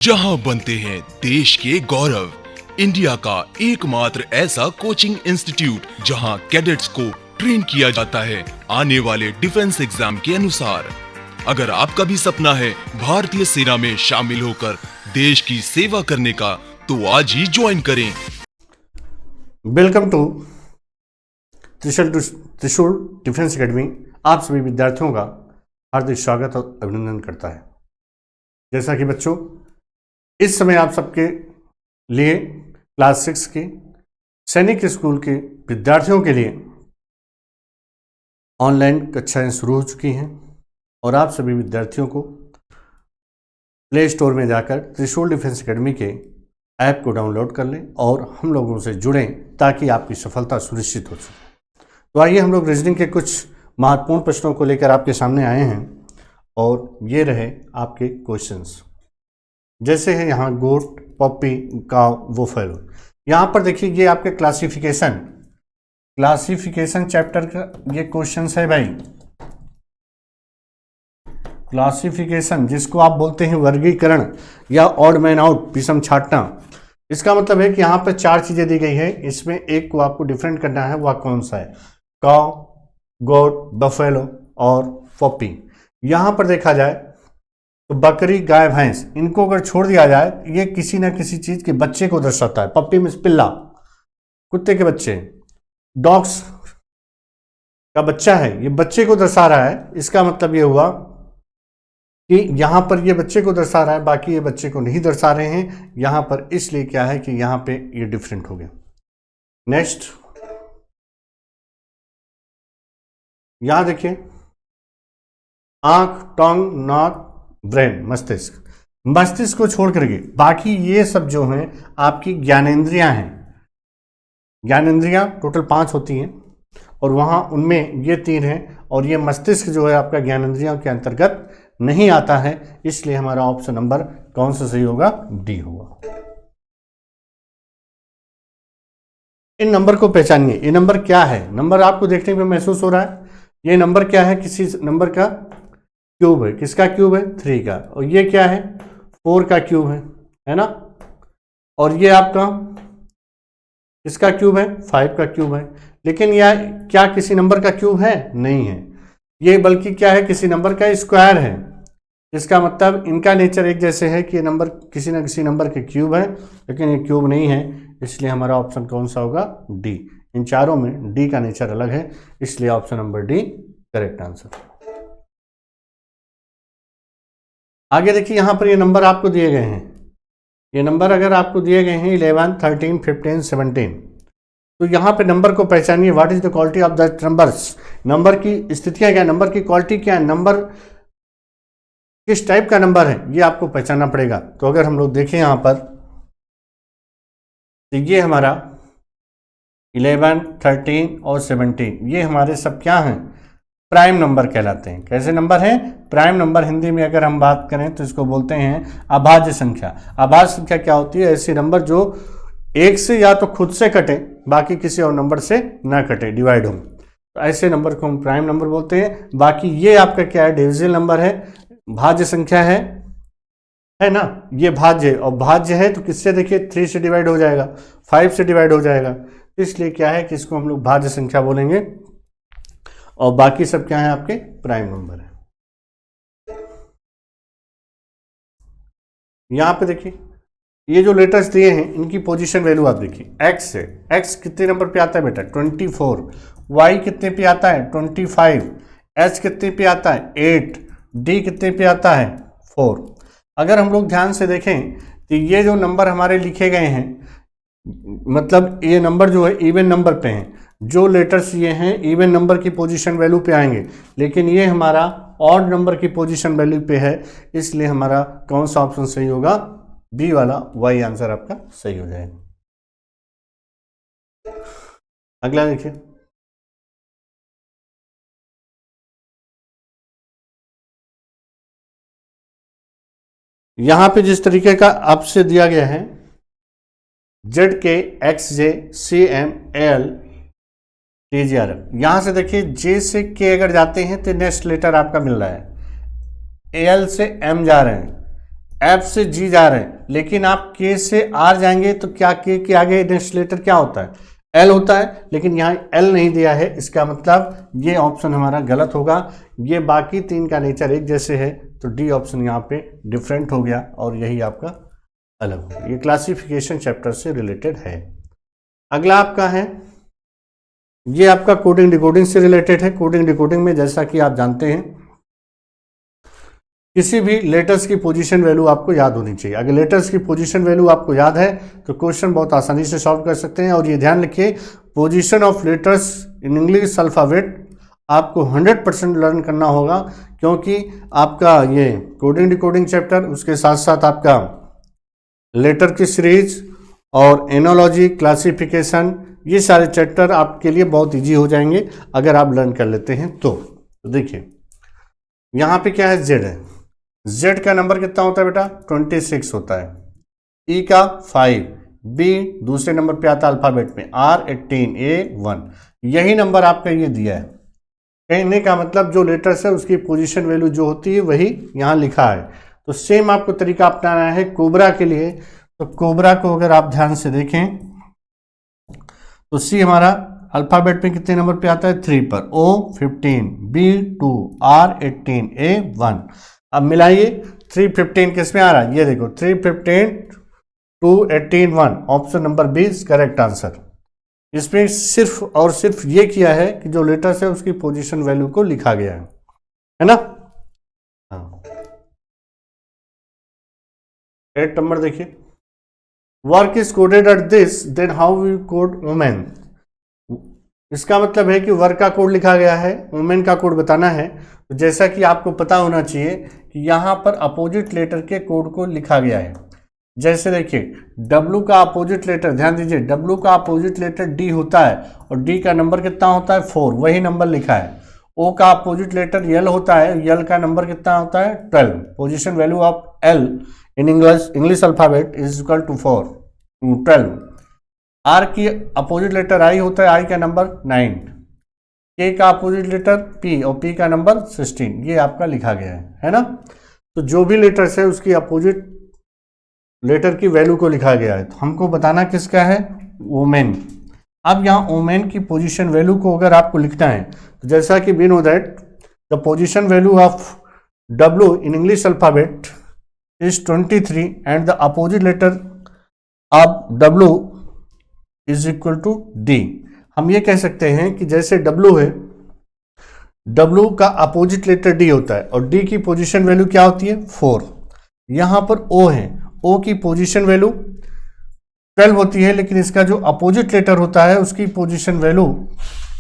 जहां बनते हैं देश के गौरव, इंडिया का एकमात्र ऐसा कोचिंग इंस्टीट्यूट जहां कैडेट्स को ट्रेन किया जाता है आने वाले डिफेंस एग्जाम के अनुसार। अगर आपका भी सपना है भारतीय सेना में शामिल होकर देश की सेवा करने का, तो आज ही ज्वाइन करें। वेलकम टू त्रिशूल डिफेंस एकेडमी। आप सभी विद्यार्थियों का हार्दिक स्वागत और अभिनंदन करता है। जैसा कि बच्चों, इस समय आप सबके लिए क्लास 6 के सैनिक स्कूल के विद्यार्थियों के लिए ऑनलाइन कक्षाएं शुरू हो चुकी हैं और आप सभी विद्यार्थियों को प्ले स्टोर में जाकर त्रिशूल डिफेंस एकेडमी के ऐप को डाउनलोड कर लें और हम लोगों से जुड़ें ताकि आपकी सफलता सुनिश्चित हो सके। तो आइए हम लोग रीजनिंग के कुछ महत्वपूर्ण प्रश्नों को लेकर आपके सामने आए हैं और ये रहे आपके क्वेश्चंस। जैसे है यहाँ गोट, पपी, काव, बुफेलो। यहाँ पर देखिए ये आपके क्लासिफिकेशन चैप्टर का ये क्वेश्चंस है भाई। क्लासिफिकेशन जिसको आप बोलते हैं वर्गीकरण या ऑड मैन आउट, विषम छांटना। इसका मतलब है कि यहाँ पर 4 चीजें दी गई है, इसमें एक को आपको डिफरेंट करना है, वह कौन सा है? काव, गोट, बफेलो और पपी। यहाँ पर देखा जाए तो बकरी, गाय, भैंस, इनको अगर छोड़ दिया जाए, ये किसी ना किसी चीज के बच्चे को दर्शाता है। पप्पी मींस पिल्ला, कुत्ते के बच्चे। डॉग्स का बच्चा है, ये बच्चे को दर्शा रहा है। इसका मतलब ये हुआ कि यहां पर ये बच्चे को दर्शा रहा है, बाकी ये बच्चे को नहीं दर्शा रहे हैं। यहां पर इसलिए क्या है कि यहां पे ये डिफरेंट हो गया। नेक्स्ट, यहां देखिए आंख, टंग, नाक, ब्रेन, मस्तिष्क को छोड़ करके बाकी ये सब जो हैं आपकी ज्ञानेंद्रियां हैं। ज्ञानेंद्रियां टोटल 5 होती हैं और वहां उनमें ये 3 हैं और ये मस्तिष्क जो है आपका ज्ञानेंद्रियों के अंतर्गत नहीं आता है। इसलिए हमारा ऑप्शन नंबर कौन सा सही होगा? डी होगा। इन नंबर को पहचानिए। ये नंबर क्या है? नंबर आपको देखने में महसूस हो रहा है। ये नंबर क्या है? किसी नंबर का क्यूब है। किसका क्यूब है? 3 का। और ये क्या है? 4 का क्यूब है ना। और ये आपका किसका क्यूब है? 5 का क्यूब है। लेकिन यह क्या किसी नंबर का क्यूब है? नहीं है। ये बल्कि क्या है? किसी नंबर का स्क्वायर है। इसका मतलब इनका नेचर एक जैसे है कि ये नंबर किसी न किसी नंबर के क्यूब है, लेकिन ये क्यूब नहीं है। इसलिए हमारा ऑप्शन कौन सा होगा? डी। इन चारों में डी का नेचर अलग है, इसलिए option number D correct answer. आगे देखिए, यहां पर ये नंबर आपको दिए गए हैं। ये नंबर अगर आपको दिए गए हैं 11, 13, 15, 17, तो यहां पे नंबर को पहचानिए। What is the quality of the numbers? Number की स्थितियां क्या है, नंबर की क्वालिटी क्या है, नंबर किस टाइप का नंबर है, ये आपको पहचानना पड़ेगा। तो अगर हम लोग देखें यहां पर, तो ये हमारा 11, 13 और 17 ये हमारे सब क्या हैं? प्राइम नंबर कहलाते हैं। कैसे नंबर हैं? Prime number. हिंदी में अगर हम बात करें तो इसको बोलते हैं अभाज्य संख्या। अभाज्य संख्या क्या होती है? ऐसी नंबर जो एक से या तो खुद से कटे, बाकी किसी और नंबर से ना कटे, डिवाइड हो, तो ऐसे नंबर को हम प्राइम नंबर बोलते हैं। बाकी ये आपका क्या है? डिविजिबल नंबर है, भाज्य संख्या है ना। ये भाज्य, और भाज्य है तो किससे? देखिए 3 से डिवाइड हो जाएगा, 5 से डिवाइड हो जाएगा। इसलिए क्या है कि इसको हम लोग भाज्य संख्या बोलेंगे और बाकी सब क्या है? आपके प्राइम नंबर है। यहां पे देखिए ये जो लेटर्स दिए हैं, इनकी पोजीशन वैल्यू आप देखिए। एक्स है, एक्स कितने नंबर पे आता है बेटा? 24। वाई कितने पे आता है? 25। एच कितने पे आता है? 8। डी कितने पे आता है? 4। अगर हम लोग ध्यान से देखें तो ये जो नंबर हमारे लिखे गए हैं, मतलब ये नंबर जो है इवन नंबर पे हैं। जो लेटर्स ये हैं इवन नंबर की पोजीशन वैल्यू पे आएंगे, लेकिन ये हमारा ऑड नंबर की पोजीशन वैल्यू पे है। इसलिए हमारा कौन सा ऑप्शन सही होगा? बी वाला, वाई आंसर आपका सही हो जाएगा। अगला देखिए, यहां पे जिस तरीके का आपसे दिया गया है Z K, X J, C M, L, T G R, यहां से देखिए जे से के अगर जाते हैं तो नेक्स्ट लेटर आपका मिल रहा है, एल से एम जा रहे हैं, एफ से जी जा रहे हैं, लेकिन आप के से आर जाएंगे तो क्या के के आगे नेक्स्ट लेटर क्या होता है? एल होता है, लेकिन यहाँ एल नहीं दिया है, इसका मतलब ये ऑप्शन हमारा गलत होगा। ये बाकी तीन का नेचर एक जैसे है, तो डी ऑप्शन यहाँ पे डिफरेंट हो गया और यही आपका अलग होगा। ये क्लासिफिकेशन चैप्टर से रिलेटेड है। अगला आपका है, ये आपका कोडिंग डिकोडिंग से रिलेटेड है। कोडिंग डिकोडिंग में जैसा कि आप जानते हैं, किसी भी लेटर्स की पोजीशन वैल्यू आपको याद होनी चाहिए। अगर लेटर्स की पोजीशन वैल्यू आपको याद है तो क्वेश्चन बहुत आसानी से सॉल्व कर सकते हैं। और ये ध्यान रखिए, position of letters in English alphabet आपको 100% लर्न करना होगा, क्योंकि आपका ये कोडिंग डिकोडिंग चैप्टर, उसके साथ साथ आपका लेटर की सीरीज और एनोलॉजी, क्लासिफिकेशन, ये सारे चैप्टर आपके लिए बहुत ईजी हो जाएंगे अगर आप लर्न कर लेते हैं तो। देखिए यहाँ पे क्या है, जेड है। जेड का नंबर कितना होता है बेटा? 26 होता है। ई का 5, बी दूसरे नंबर पे आता है अल्फाबेट में, आर 18, ए 1। यही नंबर आपका ये दिया है। कहने का मतलब जो लेटर्स है उसकी पोजीशन वैल्यू जो होती है वही यहाँ लिखा है। तो सेम आपको तरीका अपनाना है कोबरा के लिए। तो कोबरा को अगर आप ध्यान से देखें तो सी हमारा अल्फाबेट में कितने नंबर पे आता है? 3 पर। ओ 15, बी 2, आर 18, ए 1। अब मिलाइए, 315 किस में आ रहा है? ये देखो 315 2 18 1, option number B is correct answer. इसमें सिर्फ और सिर्फ ये किया है कि जो लेटर्स है उसकी पोजीशन वैल्यू को लिखा गया है ना? हाँ। 8 नंबर देखिए, work is coded at this, then how we code women. इसका मतलब है कि वर्क का कोड लिखा गया है, वुमेन का कोड बताना है। तो जैसा कि आपको पता होना चाहिए कि यहाँ पर अपोजिट लेटर के कोड को लिखा गया है। जैसे देखिए W का अपोजिट लेटर, ध्यान दीजिए, W का अपोजिट लेटर D होता है और D का नंबर कितना होता है? 4, वही नंबर लिखा है। O का अपोजिट लेटर L होता है, L का नंबर कितना होता है? 12। Position value of L in English alphabet is equal to 12। R की अपोजिट लेटर I होता है, I का नंबर 9। K का अपोजिट लेटर P और P का नंबर 16। ये आपका लिखा गया है ना? तो जो भी लेटर्स है उसकी अपोजिट लेटर की वैल्यू को लिखा गया है। तो हमको बताना किसका है? वुमेन। अब यहाँ वुमेन की पोजीशन वैल्यू को अगर आपको लिखना है तो जैसा कि we know that the position value of W in English alphabet is 23 and the opposite letter of W is equal to D। हम ये कह सकते हैं कि जैसे W है, W का अपोजिट लेटर D होता है और D की पोजीशन वैल्यू क्या होती है? 4। यहाँ पर O है, O की पोजीशन वैल्यू 12 होती है, लेकिन इसका जो अपोजिट लेटर होता है उसकी पोजीशन वैल्यू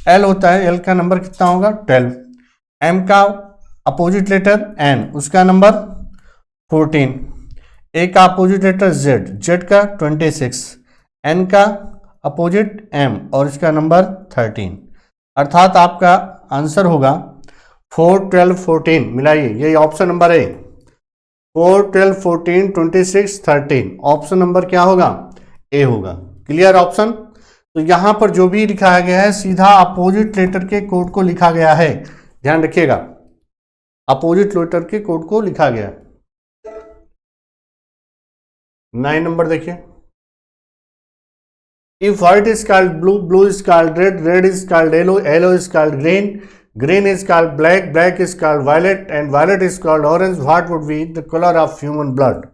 L होता है। L का नंबर कितना होगा? 12। M का अपोजिट लेटर N, उसका नंबर 14। A का अपोजिट लेटर Z का 26। N का अपोजिट M और इसका नंबर 13। अर्थात आपका आंसर होगा 4, 12, 14। मिलाइए, ये ऑप्शन नंबर है। 4, 12, 14, 26, 13। ऑप्शन नंबर क्या होगा? ए होगा। Clear option? तो यहां पर जो भी लिखा गया है सीधा अपोजिट लेटर के कोड को लिखा गया है। ध्यान रखिएगा, अपोजिट लेटर के कोड को लिखा गया। 9 नंबर देखिए, if white is called blue, blue is called red, red is called yellow, yellow is called green, green is called black, black is called violet and violet is called orange, what would be the color of human blood।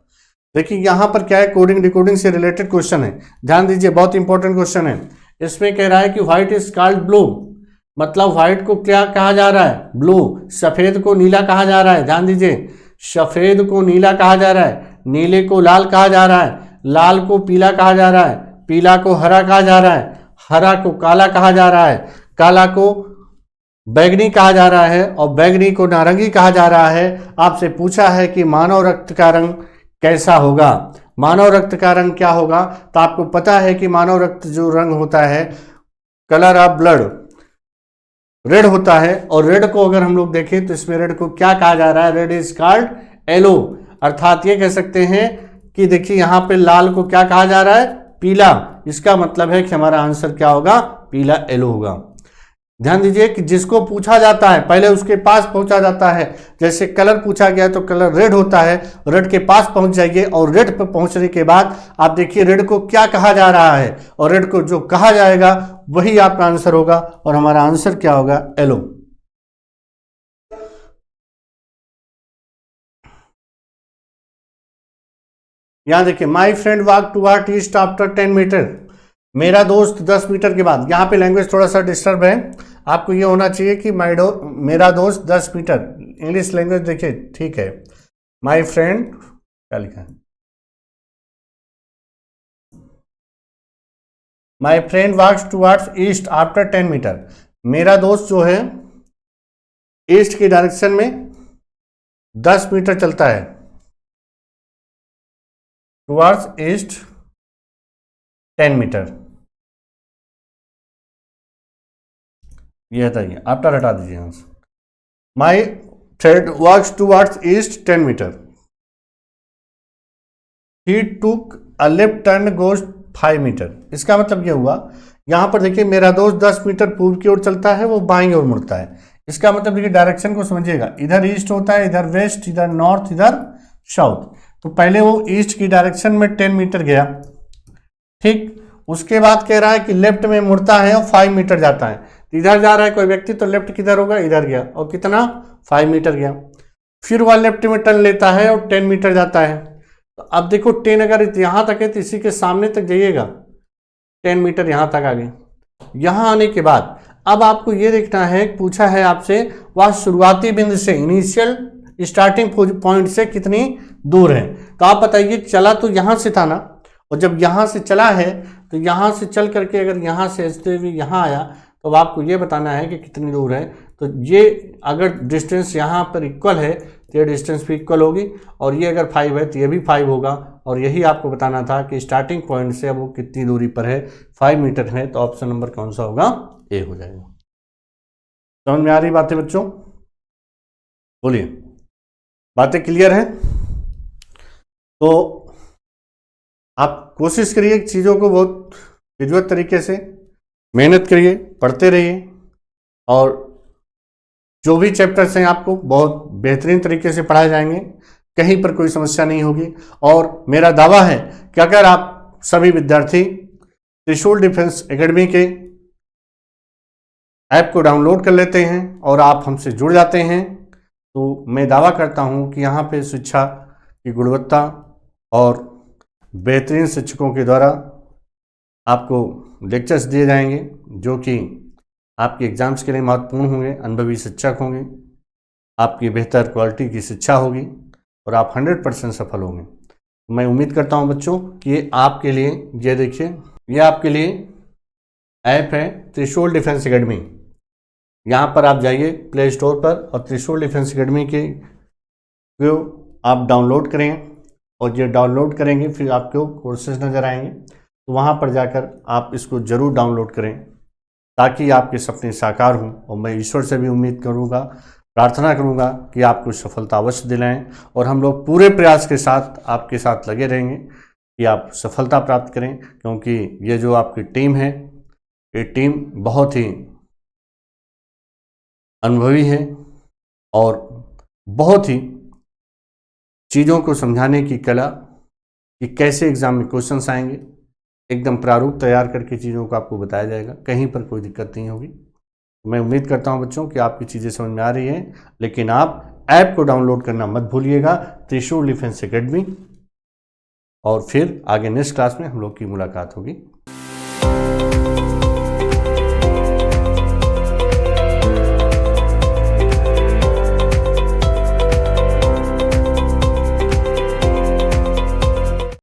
देखिए यहाँ पर क्या है, coding decoding से related question है, ध्यान दीजिए, बहुत इंपॉर्टेंट क्वेश्चन है। इसमें कह रहा है कि व्हाइट इज कॉल्ड ब्लू, मतलब व्हाइट को क्या कहा जा रहा है? ब्लू। सफेद को नीला कहा जा रहा है, ध्यान दीजिए, सफेद को नीला कहा जा रहा है, नीले को लाल कहा जा रहा है, लाल को पीला कहा जा रहा है, पीला को हरा कहा जा रहा है, हरा को काला कहा जा रहा है, काला को बैगनी कहा जा रहा है और बैगनी को नारंगी कहा जा रहा है। आपसे पूछा है कि मानव रक्त का रंग कैसा होगा? मानव रक्त का रंग क्या होगा? तो आपको पता है कि मानव रक्त जो रंग होता है, कलर ऑफ ब्लड रेड होता है। और रेड को अगर हम लोग देखें तो इसमें रेड को क्या कहा जा रहा है? Red is called yellow. अर्थात ये कह सकते हैं कि देखिए यहाँ पे लाल को क्या कहा जा रहा है? पीला। इसका मतलब है कि हमारा आंसर क्या होगा? पीला, येलो होगा। ध्यान दीजिए कि जिसको पूछा जाता है पहले उसके पास पहुंचा जाता है। जैसे कलर पूछा गया तो कलर रेड होता है, रेड के पास पहुंच जाइए और रेड पर पहुंचने के बाद आप देखिए रेड को क्या कहा जा रहा है, और रेड को जो कहा जाएगा वही आपका आंसर होगा, और हमारा आंसर क्या होगा? येलो। यहां देखिए, my friend walk toward east after 10 metre. मेरा दोस्त 10 मीटर के बाद, यहाँ पे लैंग्वेज थोड़ा सा डिस्टर्ब है, आपको ये होना चाहिए कि मेरा दोस्त 10 मीटर। इंग्लिश लैंग्वेज देखिए ठीक है। माई फ्रेंड क्या लिखा है? My friend walks towards east after 10 metre. मेरा दोस्त जो है ईस्ट की डायरेक्शन में 10 मीटर चलता है, टुवर्ड्स ईस्ट 10 मीटर। ये हटाइए, आफ्टर हटा दीजिए answer. My friend walks towards east 10 metre. He took a left turn goes 5 metre. इसका मतलब ये हुआ, यहां पर देखिए मेरा दोस्त 10 मीटर पूर्व की ओर चलता है, वो बाईं ओर मुड़ता है। इसका मतलब देखिए डायरेक्शन को समझिएगा, इधर ईस्ट होता है, इधर वेस्ट, इधर नॉर्थ, इधर साउथ। तो पहले वो ईस्ट की डायरेक्शन में 10 मीटर गया, ठीक। उसके बाद कह रहा है कि लेफ्ट में मुड़ता है और 5 मीटर जाता है। इधर जा रहा है कोई व्यक्ति तो लेफ्ट किधर होगा? इधर गया, और कितना? 5 मीटर गया। फिर वह लेफ्ट में टर्न लेता है और 10 मीटर जाता है। तो अब देखो 10 अगर यहां तक है तो इसी के सामने तक जाइएगा, 10 मीटर यहां तक आ गए। यहां आने के बाद अब आपको यह देखना है, पूछा है आपसे वह शुरुआती बिंदु से, इनिशियल स्टार्टिंग पॉइंट से कितनी दूर है। तो आप बताइए, चला तो यहां से था ना, और जब यहां से चला है तो यहां से चल करके अगर यहां से हंसते हुए यहां आया, तो अब आपको ये बताना है कि कितनी दूर है। तो ये अगर डिस्टेंस यहाँ पर इक्वल है तो ये डिस्टेंस भी इक्वल होगी, और ये अगर 5 है तो ये भी 5 होगा। और यही आपको बताना था कि स्टार्टिंग पॉइंट से अब वो कितनी दूरी पर है, 5 मीटर है। तो ऑप्शन नंबर कौन सा होगा? ए हो जाएगा। समझ में आ रही बातें बच्चों? बोलिए, बातें क्लियर है? तो आप कोशिश करिए चीज़ों को बहुत विधिवत तरीके से मेहनत करिए, पढ़ते रहिए, और जो भी चैप्टर्स हैं आपको बहुत बेहतरीन तरीके से पढ़ाए जाएंगे, कहीं पर कोई समस्या नहीं होगी। और मेरा दावा है कि अगर आप सभी विद्यार्थी त्रिशूल डिफेंस एकेडमी के ऐप को डाउनलोड कर लेते हैं और आप हमसे जुड़ जाते हैं, तो मैं दावा करता हूं कि यहाँ पे शिक्षा की गुणवत्ता और बेहतरीन शिक्षकों के द्वारा आपको लेक्चर्स दिए जाएंगे, जो कि आपके एग्जाम्स के लिए महत्वपूर्ण होंगे। अनुभवी शिक्षक होंगे, आपकी बेहतर क्वालिटी की शिक्षा होगी, और आप 100% सफल होंगे। मैं उम्मीद करता हूं बच्चों कि ये आपके लिए, ये देखिए ये आपके लिए ऐप है त्रिशूल डिफेंस एकेडमी। यहाँ पर आप जाइए प्ले स्टोर पर और त्रिशूल डिफेंस एकेडमी के को आप डाउनलोड करें, और ये डाउनलोड करेंगे फिर आपको कोर्सेज नज़र आएंगे। तो वहाँ पर जाकर आप इसको ज़रूर डाउनलोड करें ताकि आपके सपने साकार हों। और मैं ईश्वर से भी उम्मीद करूँगा, प्रार्थना करूँगा कि आपको सफलता अवश्य दिलाएं, और हम लोग पूरे प्रयास के साथ आपके साथ लगे रहेंगे कि आप सफलता प्राप्त करें। क्योंकि ये जो आपकी टीम है, ये टीम बहुत ही अनुभवी है और बहुत ही चीज़ों को समझाने की कला कि कैसे एग्ज़ाम में क्वेश्चंस आएंगे, एकदम प्रारूप तैयार करके चीज़ों को आपको बताया जाएगा, कहीं पर कोई दिक्कत नहीं होगी। मैं उम्मीद करता हूं बच्चों कि आपकी चीज़ें समझ में आ रही हैं, लेकिन आप ऐप को डाउनलोड करना मत भूलिएगा, त्रिशूल डिफेंस एकेडमी। और फिर आगे नेक्स्ट क्लास में हम लोग की मुलाकात होगी।